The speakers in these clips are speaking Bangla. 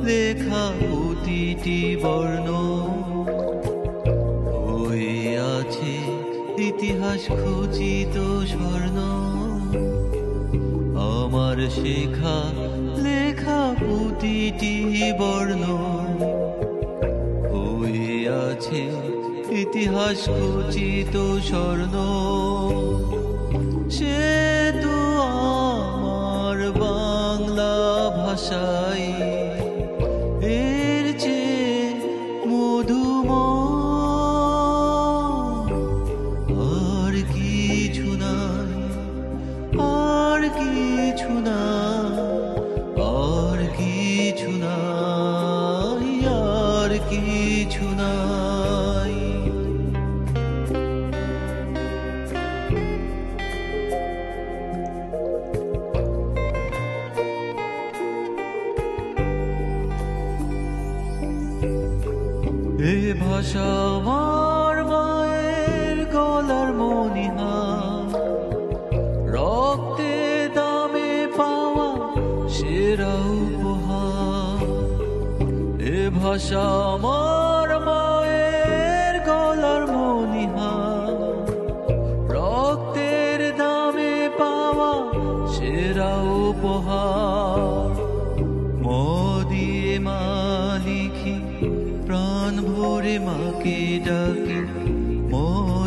লেখা প্রতিটি বর্ণ হয়ে আছে ইতিহাস খচিত স্বর্ণ। আমার শেখা লেখা প্রতিটি বর্ণ হয়ে আছে ইতিহাস খচিত স্বর্ণ। সে তো আমার বাংলা ভাষায় এর চেয়ে মধুময় আর কিছু নাই, আর কিছু নাই, আর কিছু নাই, আর কিছু নাই। এ ভাষা আমার মায়ের গলার মণিহার, রক্তে দামে পাওয়া সেরা উপহার। এ ভাষা আমার মায়ের গলার মণিহার, রক্তের দামে পাওয়া সেরা উপহার। দিয়ে মা লিখি প্রাণ ভরে মাকে ডাকি,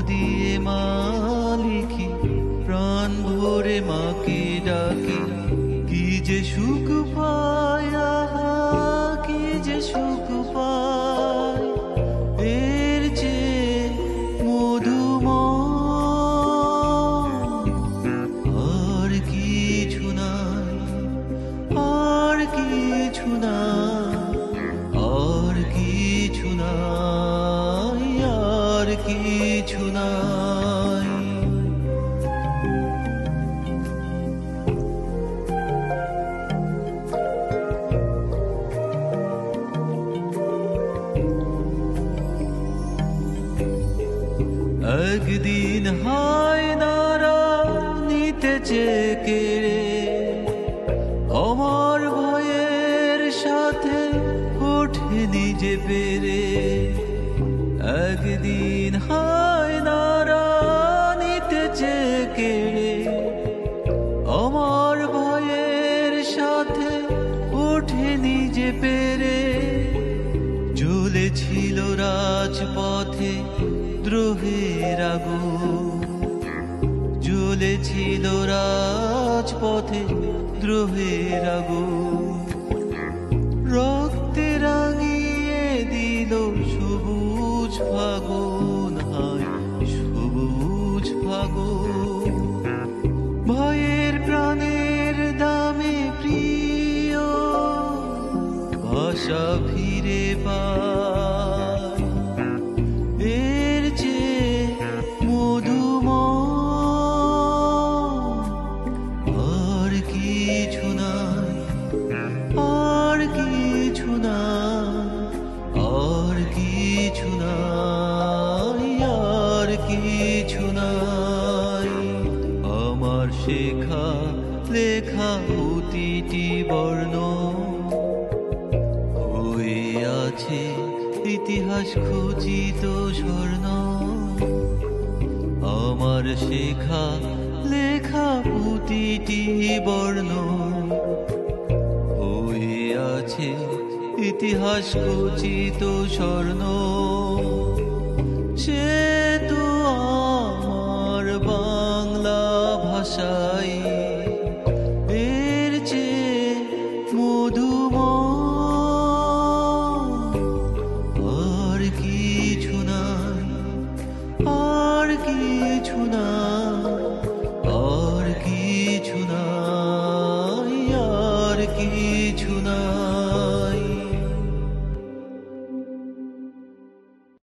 দিয়ে মা লিখি প্রাণ ভরে মাকে ডাকি। কি যে সুখ পাই, আহা কি যে সুখ পাই, এর চেয়ে মধুময় আর কিছু নাই, আর কিছু নাই, আর কিছু নাই, আর কিছু নাই। একদিন হায়নারা নিতেছে কেড়ে আমার ভয়ের সাথে ওঠে নিজে পেরে। একদিন হায়নারা নিতেছে কেড়ে আমার ভয়ের সাথে ওঠে নিজে পেরে। জ্বলেছিল রাজপথে দ্রোহের আগুন, জ্বলেছিল রাজপথে দ্রোহের আগুন। রক্তে রাঙিয়ে দিল সবুজ ফাগুন, হায় সবুজ ফাগুন। ভয়ের প্রাণের দামে প্রিয় ভাষা ফিরে পায়, এর চেয়ে মধুময় আর কিছু নাই, আর কিছু নাই, আর কিছু নাই, আর কিছু নাই। আমার শেখা লেখা প্রতিটি বর্ণ হয়ে আছে ইতিহাস খচিত স্বর্ণ। আমার শেখা লেখা প্রতিটি বর্ণ হয়ে আছে ইতিহাস খচিত স্বর্ণ। সে তো আমার বাংলা ভাষায় এর চেয়ে মধুময় আর কিছু নাই, আর কিছু নাই,